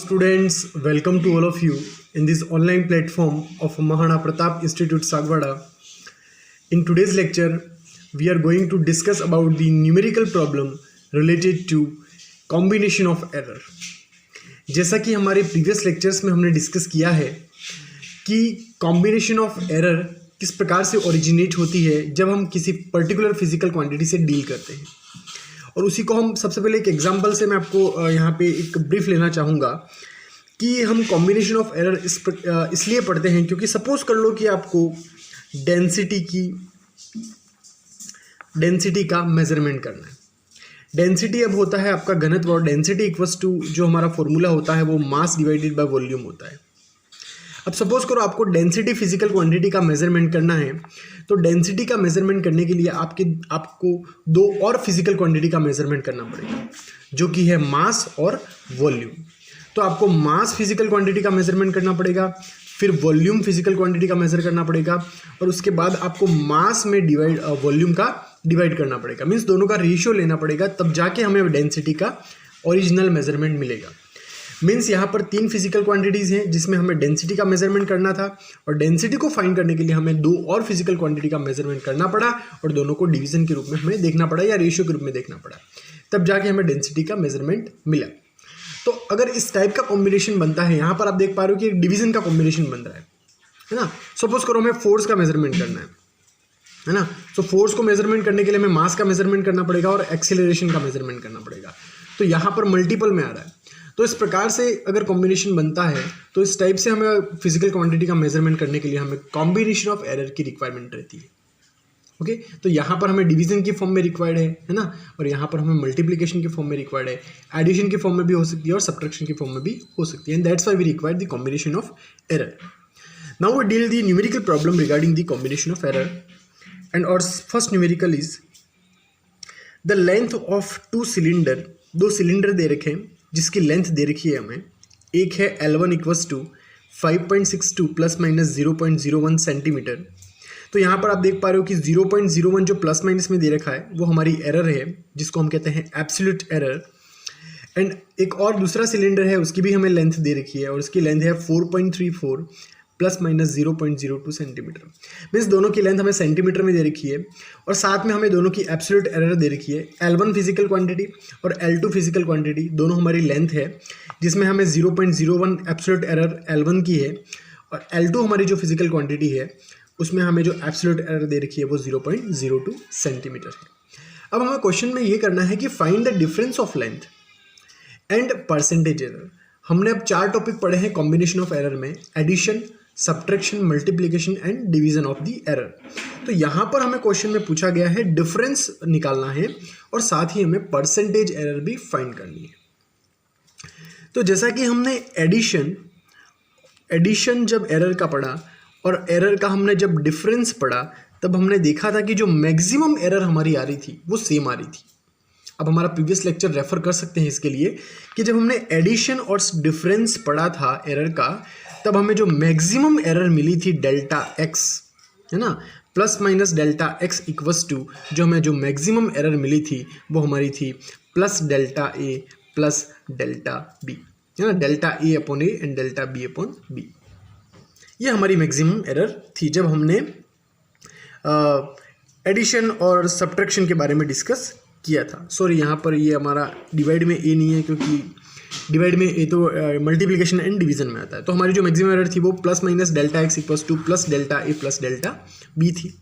Students, welcome to all of you in this online platform of Mahana Pratap Institute Sagwada. In today's lecture, we are going to discuss about the numerical problem related to combination of error. जैसा कि हमारे previous lectures में हमने discuss किया है कि combination of error किस प्रकार से ओरिजिनेट होती है जब हम किसी पर्टिकुलर फिजिकल क्वांटिटी से डील करते हैं, और उसी को हम सबसे पहले एक एग्जांपल से मैं आपको यहाँ पे एक ब्रीफ लेना चाहूँगा कि हम कॉम्बिनेशन ऑफ एरर इसलिए पढ़ते हैं क्योंकि सपोज कर लो कि आपको डेंसिटी का मेजरमेंट करना है। डेंसिटी अब होता है आपका घनत्व, और डेंसिटी इक्वल्स टू जो हमारा फॉर्मूला होता है वो मास डिवाइडेड बाय वॉल्यूम होता है। अब सपोज करो आपको डेंसिटी फिजिकल क्वांटिटी का मेजरमेंट करना है, तो डेंसिटी का मेजरमेंट करने के लिए आपको दो और फिजिकल क्वांटिटी का मेजरमेंट करना पड़ेगा, जो कि है मास और वॉल्यूम। तो आपको मास फिजिकल क्वांटिटी का मेजरमेंट करना पड़ेगा, फिर वॉल्यूम फिजिकल क्वांटिटी का मेजर करना पड़ेगा, और उसके बाद आपको मास में वॉल्यूम का डिवाइड करना पड़ेगा। मीन्स दोनों का रेशियो लेना पड़ेगा, तब जाके हमें डेंसिटी का ओरिजिनल मेजरमेंट मिलेगा। मीन्स यहाँ पर तीन फिजिकल क्वांटिटीज़ हैं जिसमें हमें डेंसिटी का मेजरमेंट करना था, और डेंसिटी को फाइंड करने के लिए हमें दो और फिजिकल क्वांटिटी का मेजरमेंट करना पड़ा, और दोनों को डिवीजन के रूप में हमें देखना पड़ा या रेशियो के रूप में देखना पड़ा, तब जाके हमें डेंसिटी का मेजरमेंट मिला। तो अगर इस टाइप का कॉम्बिनेशन बनता है, यहाँ पर आप देख पा रहे हो कि एक डिवीजन का कॉम्बिनेशन बन रहा है ना। सपोज करो हमें फोर्स का मेजरमेंट करना है ना। तो फोर्स को मेजरमेंट करने के लिए हमें मास का मेजरमेंट करना पड़ेगा और एक्सेलरेशन का मेजरमेंट करना पड़ेगा। तो यहाँ पर मल्टीपल में आ रहा है। तो इस प्रकार से अगर कॉम्बिनेशन बनता है, तो इस टाइप से हमें फिजिकल क्वांटिटी का मेजरमेंट करने के लिए हमें कॉम्बिनेशन ऑफ एरर की रिक्वायरमेंट रहती है। ओके, तो यहाँ पर हमें डिवीजन की फॉर्म में रिक्वायर्ड है ना, और यहाँ पर हमें मल्टीप्लिकेशन के फॉर्म में रिक्वायर्ड है, एडिशन के फॉर्म में भी हो सकती है और सब्ट्रैक्शन के फॉर्म में भी हो सकती है, and that's why we require the combination of error. Now we deal the numerical problem regarding the combination of error, and और first numerical is the length of two cylinder. दो cylinder दे रखे हैं जिसकी लेंथ दे रखी है हमें। एक है L1 equals to 5.62 plus minus 0.01 centimetre. तो यहाँ पर आप देख पा रहे हो कि 0.01 जो प्लस माइनस में दे रखा है वो हमारी एरर है, जिसको हम कहते हैं एब्सोल्यूट एरर। एंड एक और दूसरा सिलेंडर है, उसकी भी हमें लेंथ दे रखी है, और उसकी लेंथ है 4.34 प्लस माइनस 0.02 सेंटीमीटर। मीन्स दोनों की लेंथ हमें सेंटीमीटर में दे रखी है, और साथ में हमें दोनों की एब्सोल्यूट एरर दे रखी है। L1 फिजिकल क्वांटिटी और L2 फिजिकल क्वांटिटी दोनों हमारी लेंथ है, जिसमें हमें 0.01 एब्सोल्यूट एरर L1 की है, और L2 हमारी जो फिजिकल क्वांटिटी है उसमें हमें जो एब्सोल्यूट एरर दे रखी है वो 0.02 सेंटीमीटर है। अब हमें क्वेश्चन में ये करना है कि find the difference of length and percentage error. हमने अब 4 टॉपिक पढ़े हैं कॉम्बिनेशन ऑफ एरर में: addition, subtraction, multiplication and division of the error. तो यहाँ पर हमें क्वेश्चन में पूछा गया है डिफरेंस निकालना है, और साथ ही हमें परसेंटेज एरर भी फाइंड करनी है। तो जैसा कि हमने एडिशन जब एरर का पढ़ा और एरर का हमने जब डिफरेंस पढ़ा, तब हमने देखा था कि जो मैक्सिमम एरर हमारी आ रही थी वो सेम आ रही थी। अब हमारा प्रीवियस लेक्चर रेफर कर सकते हैं इसके लिए कि जब हमने एडिशन और डिफरेंस पढ़ा था एरर का, तब हमें जो मैक्सिमम एरर मिली थी डेल्टा एक्स, है ना, plus minus delta X equals to जो हमें जो मैक्सिमम एरर मिली थी वो हमारी थी plus delta A plus delta B, है ना, delta A upon A and delta B upon B. ये हमारी मैक्सिमम एरर थी जब हमने एडिशन और सब्ट्रैक्शन के बारे में डिस्कस किया था। सॉरी, यहाँ पर ये हमारा डिवाइड में ए नहीं है, क्योंकि डिवाइड में ए तो मल्टीप्लिकेशन एंड डिवीजन में आता है। तो हमारी जो मैक्सिमम एरर थी वो plus minus delta X equals to plus delta A plus delta B थी।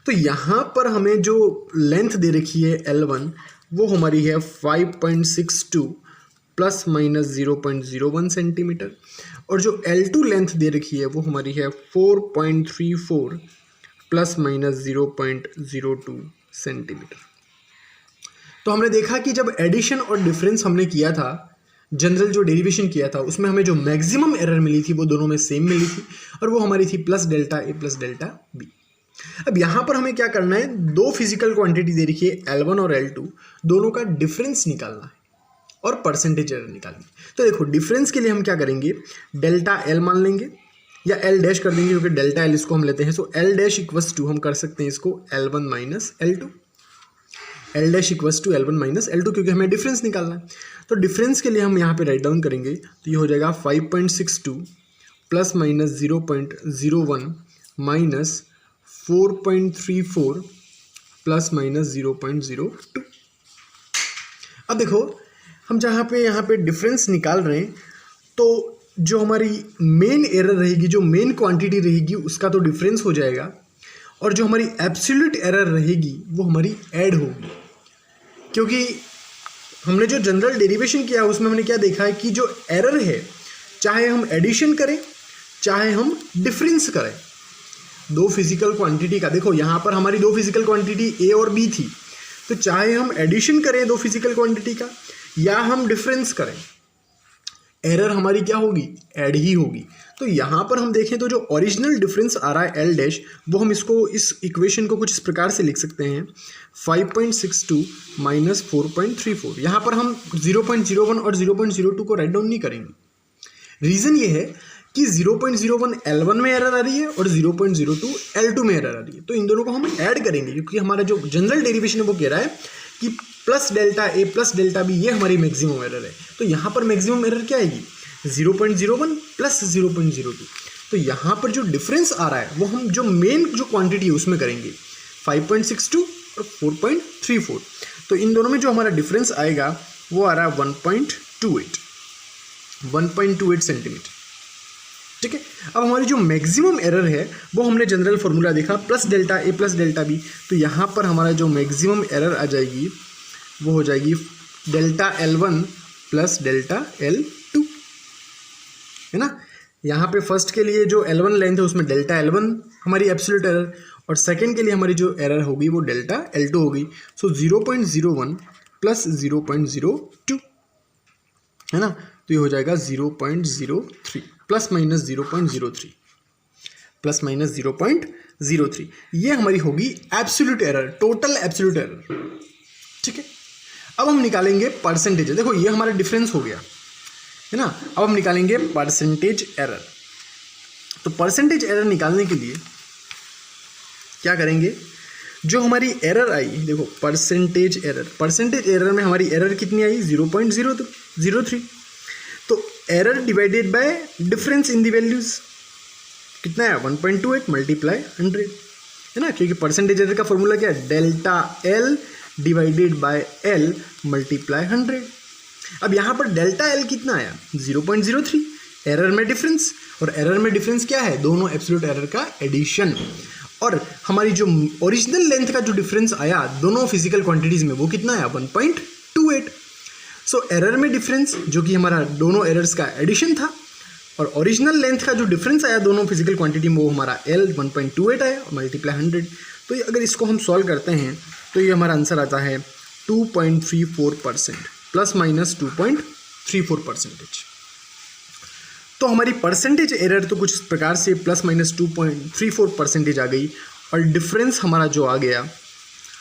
तो यहाँ पर हमें जो लेंथ दे रखी है L1 वो हमारी है 5.62 प्लस माइनस 0.01 सेंटीमीटर, और जो L2 लेंथ दे रखी है वो हमारी है 4.34 प्लस माइनस 0.02 सेंटीमीटर। तो हमने देखा कि जब एडिशन और डिफरेंस हमने किया था, जनरल जो डेरिवेशन किया था, उसमें हमें जो मैक्सिमम एरर मिली थी वो दोनों में सेम मिली थी, और वो हमारी थी plus delta A plus delta B. अब यहाँ पर हमें क्या करना है, दो फिजिकल क्वांटिटी दे रखी है L1 और L2, दोनों का डिफरेंस निकालना है और परसेंटेज एरर निकालनी है। तो देखो, डिफरेंस के लिए हम क्या करेंगे, डेल्टा L मान लेंगे या L डैश कर देंगे, क्योंकि डेल्टा L इसको हम लेते हैं। So L dash equals to हम कर सकते हैं इसको L1 minus L2। L dash equals to L1 minus L2, क्योंकि हमें डिफरेंस निकालना है। तो डिफरेंस के लिए हम यहाँ पे राइट डाउन करेंगे, तो ये हो जाएगा 5.62 plus minus 0.01 minus 4.34 plus minus 0.02। अब देखो हम जहाँ पे यहाँ पे डिफरेंस निकाल रहे हैं, तो जो हमारी मेन एरर रहेगी, जो मेन क्वांटिटी रहेगी, उसका तो डिफरेंस हो जाएगा, और जो हमारी एब्सोल्यूट एरर रहेगी वो हमारी ऐड होगी। क्योंकि हमने जो जनरल डेरिवेशन किया उसमें हमने क्या देखा है कि जो एरर है, चाहे हम एडिशन करें चाहे हम डिफरेंस करें, दो फिजिकल क्वांटिटी का, देखो यहाँ पर हमारी दो फिजिकल क्वांटिटी ए और बी थी, तो चाहे हम एडिशन करें दो फिजिकल क्वांटिटी का या हम डिफरेंस करें, एरर हमारी क्या होगी, ऐड ही होगी। तो यहाँ पर हम देखें तो जो ओरिजिनल डिफरेंस आ रहा है एल डैश, वो हम इसको, इस इक्वेशन को कुछ इस प्रकार से लिख सकते हैं 5.62 माइनस 4.34। यहाँ पर हम 0.01 और 0.02 को राइट डाउन नहीं करेंगे। रीज़न ये है कि 0.01 L1 में एरर आ रही है और 0.02 L2 में एरर आ रही है, तो इन दोनों को हम ऐड करेंगे, क्योंकि हमारा जो जनरल डेरिवेशन है वो कह रहा है कि plus delta A plus delta B ये हमारी मैक्सिमम एरर है। तो यहाँ पर मैक्सिमम एरर क्या आएगी, 0.01 प्लस 0.02। तो यहाँ पर जो डिफरेंस आ रहा है वो हम जो मेन जो क्वांटिटी है उसमें करेंगे 5.62 और 4.34। तो इन दोनों में जो हमारा डिफरेंस आएगा वो आ रहा है 1.28 सेंटीमीटर। ठीक है। अब हमारी जो मैक्सिमम एरर है वो हमने जनरल फार्मूला देखा plus delta A plus delta B, तो यहाँ पर हमारा जो मैक्सिमम एरर आ जाएगी वो हो जाएगी delta L1 plus delta L2, है ना। यहाँ पे फर्स्ट के लिए जो L1 लेंथ है उसमें डेल्टा L1 हमारी एब्सोल्यूट एरर, और सेकंड के लिए हमारी जो एरर होगी वो डेल्टा L2 होगी। सो 0.01 प्लस 0.02, है ना, तो ये हो जाएगा 0.03 प्लस माइनस 0.03 प्लस माइनस 0.03। ये हमारी होगी absolute error, total absolute error. ठीक है। अब हम निकालेंगे परसेंटेज। देखो ये हमारा डिफरेंस हो गया, है ना। अब हम निकालेंगे परसेंटेज एरर। तो परसेंटेज एरर निकालने के लिए क्या करेंगे, जो हमारी एरर आई, देखो परसेंटेज एरर में हमारी एरर कितनी आई 0.03। तो error divided by difference in the values कितना है 1.28 मल्टीप्लाई 100, है ना, क्योंकि परसेंटेज एरर का फॉर्मूला क्या है, delta L divided by L multiply 100। अब यहाँ पर डेल्टा एल कितना आया 0.03, एरर में डिफरेंस, और एरर में डिफरेंस क्या है, दोनों एब्सोल्यूट एरर का एडिशन। और हमारी जो ओरिजिनल लेंथ का जो डिफरेंस आया दोनों फिजिकल क्वांटिटीज में वो कितना आया 1.28। सो एरर में डिफरेंस जो कि हमारा दोनों एरर्स का एडिशन था, और ओरिजिनल लेंथ का जो डिफरेंस आया दोनों फिजिकल क्वांटिटी में वो हमारा L 1.28 आया और मल्टीप्लाई 100। तो ये अगर इसको हम सॉल्व करते हैं तो ये हमारा आंसर आता है 2.34% प्लस माइनस 2.34%। तो हमारी परसेंटेज एरर तो कुछ इस प्रकार से प्लस माइनस 2.34% आ गई, और डिफरेंस हमारा जो आ गया,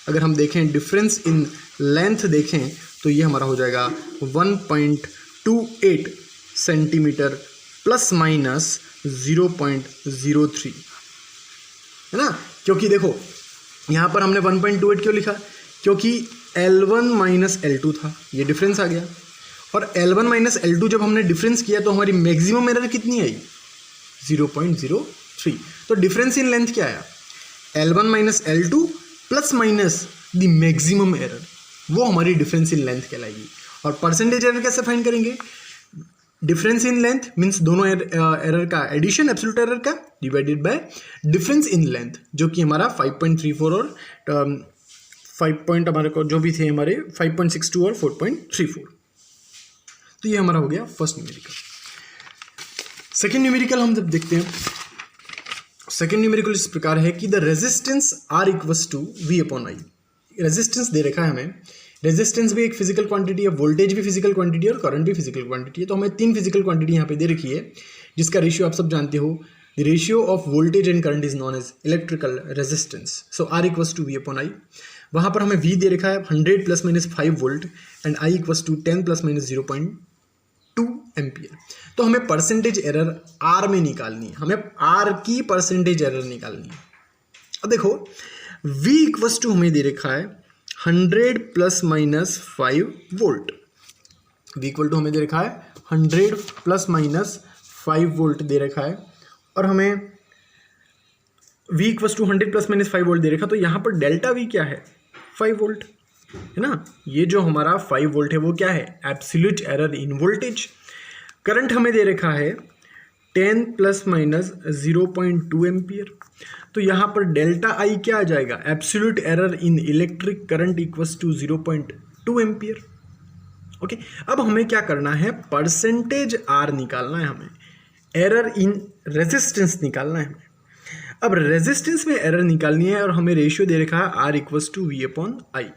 अगर हम देखें डिफरेंस इन लेंथ देखें तो ये हमारा हो जाएगा 1.28 सेंटीमीटर प्लस माइनस 0.03, है ना। क्योंकि देखो यहाँ पर हमने 1.28 क्यों लिखा, क्योंकि L1 माइनस L2 था, ये डिफरेंस आ गया, और L1 माइनस L2 जब हमने डिफरेंस किया तो हमारी मैक्सिमम एरर कितनी आई 0.03। तो डिफरेंस इन लेंथ क्या आया, L1 minus L2 plus minus the maximum error, वो हमारी डिफरेंस इन लेंथ कहलाएगी। और परसेंटेज एरर कैसे फाइंड करेंगे, डिफरेंस इन लेंथ मीन्स दोनों एरर का एडिशन एब्सोल्यूट एरर का divided by difference in length, जो कि हमारा 5.34 और 5 हमारे को जो भी थे हमारे 5.62 और 4.34। तो ये हमारा हो गया फर्स्ट न्यूमेरिकल। सेकेंड न्यूमेरिकल हम जब देखते हैं, सेकेंड न्यूमेरिकल इस प्रकार है कि the resistance R equals to V/I। Resistance दे रखा है हमें, रेजिस्टेंस भी एक फिजिकल क्वांटिटी है, वोल्टेज भी फिजिकल क्वांटिटी है और करंट भी फिजिकल क्वांटिटी है। तो हमें तीन फिजिकल क्वांटिटी यहाँ पे दे रखी है, जिसका रेशियो आप सब जानते हो, the ratio of voltage and current is known as electrical resistance. So R equals to V/I। वहाँ पर हमें V दे रखा है 100 plus minus 5 volt and I equals to 10 plus minus 0.2 ampere. तो हमें परसेंटेज एरर R में निकालनी है, हमें R की परसेंटेज एरर निकालनी है। अब देखो V इक्वल्स टू हमें दे रखा है 100 plus minus 5 volt, V equal to हमें दे रखा है 100 प्लस माइनस 5 वोल्ट दे रखा है, और हमें V equal to 100 plus minus 5 volt दे रखा, तो यहाँ पर डेल्टा V क्या है 5 वोल्ट है ना। ये जो हमारा 5 वोल्ट है वो क्या है, एब्सोल्यूट एरर इन वोल्टेज। करंट हमें दे रखा है 10 प्लस माइनस 0.2 एम्पियर, तो यहाँ पर डेल्टा आई क्या आ जाएगा, absolute error in electric current equals to 0.2 ampere. Okay, अब हमें क्या करना है, परसेंटेज आर निकालना है, हमें एरर इन रेजिस्टेंस निकालना है हमें। अब रेजिस्टेंस में एरर निकालनी है और हमें रेशियो दे रखा है R equals to V upon I.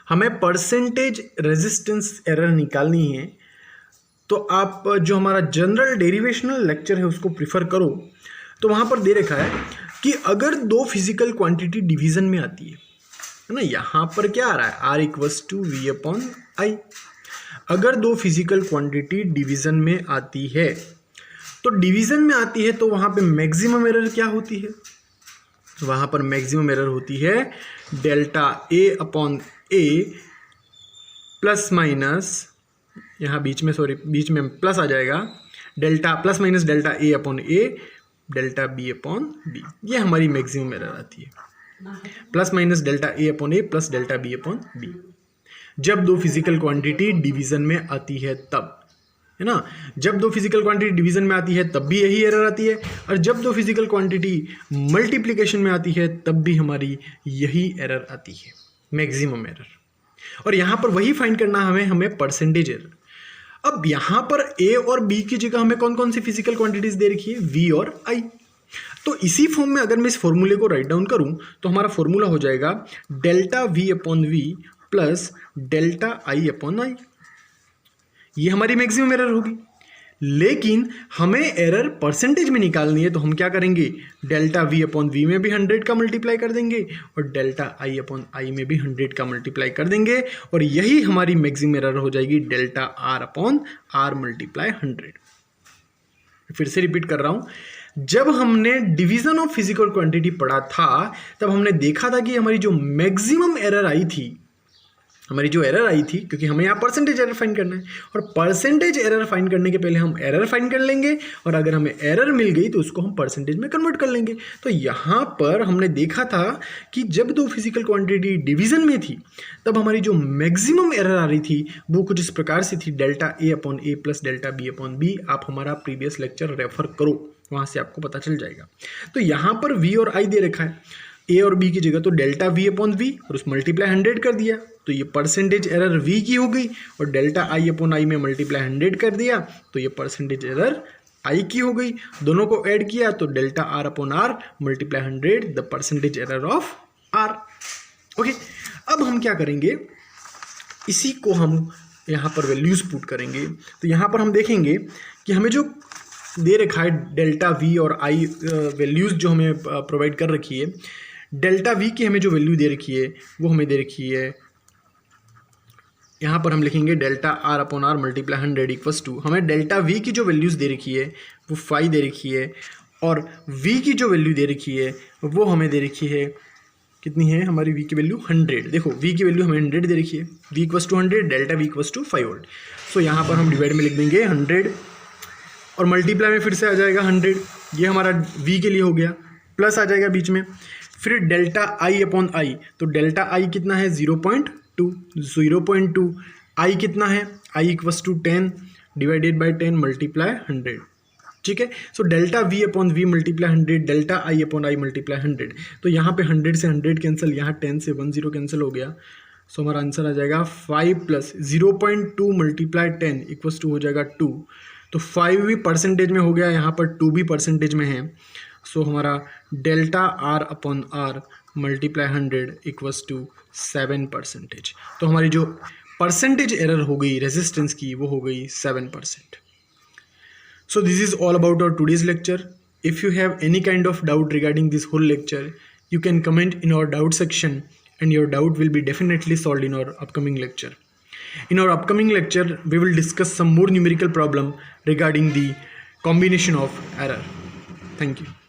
हमें परसेंटेज रेजिस्टेंस एरर निकालनी है, तो आप जो हमारा जनरल डेरिवेशनल लेक्चर है उसको प्रिफर करो। तो वहाँ पर दे रखा है कि अगर दो फिजिकल क्वांटिटी डिवीजन में आती है ना, यहाँ पर क्या आ रहा है, R equals to V upon I. अगर दो फिजिकल क्वांटिटी डिवीजन में आती है, तो डिवीजन में आती है तो वहाँ पे मैक्सिमम एरर क्या होती है, वहाँ पर मैक्सिमम एरर होती है delta A upon A plus minus, यहाँ बीच में प्लस आ जाएगा, delta plus minus delta A upon A delta B upon B, ये हमारी मैक्सिमम एरर आती है, plus minus delta A upon A plus delta B upon B. जब दो फिजिकल क्वांटिटी डिवीजन में आती है तब, है ना, जब दो फिजिकल क्वांटिटी डिवीजन में आती है तब भी यही एरर आती है, और जब दो फिजिकल क्वांटिटी मल्टीप्लिकेशन में आती है तब भी हमारी यही एरर आती है, मैक्सिमम एरर। और यहाँ पर वही फाइंड करना हमें परसेंटेज एरर। अब यहाँ पर ए और बी की जगह हमें कौन कौन सी फिजिकल क्वांटिटीज दे रखी है, वी और आई। तो इसी फॉर्म में अगर मैं इस फॉर्मूले को राइट डाउन करूं तो हमारा फॉर्मूला हो जाएगा delta V upon V plus delta I upon I. ये हमारी मैक्सिमम एरर होगी, लेकिन हमें एरर परसेंटेज में निकालनी है, तो हम क्या करेंगे, डेल्टा वी अपॉन वी में भी 100 का मल्टीप्लाई कर देंगे और डेल्टा आई अपॉन आई में भी 100 का मल्टीप्लाई कर देंगे, और यही हमारी मैक्सिमम एरर हो जाएगी delta R upon R multiply 100। फिर से रिपीट कर रहा हूं, जब हमने डिवीजन ऑफ फिजिकल क्वांटिटी पढ़ा था तब हमने देखा था कि हमारी जो मैक्सिमम एरर आई थी, क्योंकि हमें यहाँ परसेंटेज एरर फाइंड करना है, और परसेंटेज एरर फाइंड करने के पहले हम एरर फाइंड कर लेंगे, और अगर हमें एरर मिल गई तो उसको हम परसेंटेज में कन्वर्ट कर लेंगे। तो यहाँ पर हमने देखा था कि जब दो फिजिकल क्वांटिटी डिवीजन में थी तब हमारी जो मैक्सिमम एरर आ रही थी वो कुछ इस प्रकार से थी, delta A upon A plus delta B upon B. आप हमारा प्रीवियस लेक्चर रेफर करो, वहाँ से आपको पता चल जाएगा। तो यहाँ पर वी और आई दे रखा है, ए और बी की जगह तो डेल्टा वी अपॉन वी और उस मल्टीप्लाई 100 कर दिया, तो ये परसेंटेज एरर वी की हो गई, और डेल्टा आई अपॉन आई में मल्टीप्लाई 100 कर दिया तो ये परसेंटेज एरर आई की हो गई। दोनों को ऐड किया तो delta R upon R multiply 100 the percentage error of R. Okay, अब हम क्या करेंगे, इसी को हम यहाँ पर वैल्यूज पुट करेंगे। तो यहाँ पर हम देखेंगे कि हमें जो दे रखा है डेल्टा वी और आई वैल्यूज़ जो हमें प्रोवाइड कर रखी है, डेल्टा वी की हमें जो वैल्यू दे रखी है वो हमें दे रखी है, यहाँ पर हम लिखेंगे delta R upon R multiply 100 equals to, हमें डेल्टा वी की जो वैल्यूज़ दे रखी है वो 5 दे रखी है, और वी की जो वैल्यू दे रखी है वो हमें दे रखी है, कितनी है हमारी वी की वैल्यू 100। देखो वी की वैल्यू हमें 100 दे रखी है, V equals to 100, delta V equals to 5 volt. So यहाँ पर हम डिवाइड में लिख देंगे 100 और मल्टीप्लाई में फिर से आ जाएगा 100, ये हमारा वी के लिए हो गया, प्लस आ जाएगा बीच में, फिर डेल्टा आई अपॉन आई, तो डेल्टा आई कितना है 0.2, आई कितना है, I equals to 10 divided by 10 multiply 100। ठीक है, so delta V upon V multiply 100, delta I upon I multiply 100, तो यहाँ पे 100 से 100 कैंसिल, यहाँ 10 से 10 कैंसिल हो गया। सो हमारा आंसर आ जाएगा 5 प्लस 0.2 मल्टीप्लाई 10 इक्वल्स टू हो जाएगा 2, तो 5 भी परसेंटेज में हो गया, यहाँ पर 2 भी परसेंटेज में है। सो हमारा delta R upon R multiply 100 equals to 7%। तो हमारी जो परसेंटेज एरर हो गई रेजिस्टेंस की वो हो गई 7%। So this is all about our today's lecture. If you have any kind of doubt regarding this whole lecture, you can comment in our doubt section and your doubt will be definitely solved in our upcoming lecture. In our upcoming lecture, we will discuss some more numerical problem regarding the combination of error. Thank you.